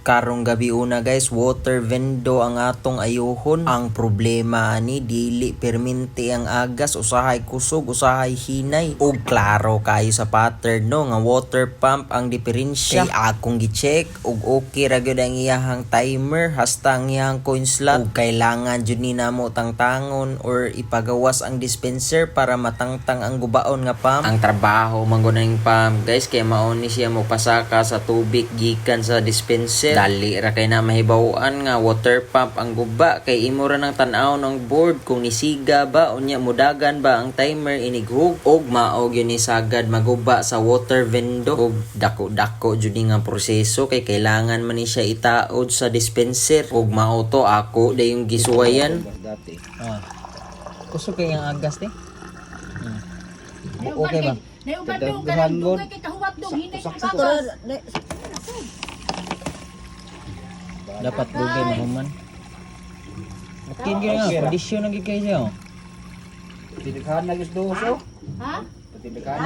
Karong gabi una guys, water vendo ang atong ayuhon. Ang problema ani dili perminti ang agas, usahay kusog, usahay hinay. Ug klaro kayo sa pattern no nga water pump ang diferensya. Kay akong gi-check ug okay ra gyud ang iyahang timer hasta ang iyahang coin slot. Ug kailangan jud ni namo tangtangon or ipagawas ang dispenser para matangtang ang gubaon nga pump. Ang trabaho manggo ning pump guys kay mao ni siya mopasaka sa tubig gikan sa dispenser. Dali ra kay na mahibaw-an nga water pump ang guba kay imo ra nang tan-aw ng board kung nisiga ba unya mudagan ba ang timer inighug og mao gyud ni sagad maguba sa water vendo. Og dako-dako jud nga proseso kay kailangan man ni siya itaod sa dispenser og mao to ako dayong gisuwayan. Kusog kay ang agas ni. Okay ba? Naubad dong kanang dugay kay kahuwat dong hinay kabawas. Dapat dugay mahuman. Okay gyud nga kondisyon na gyud kay siya. Tindahan na gusto so. Ha? Tindahan.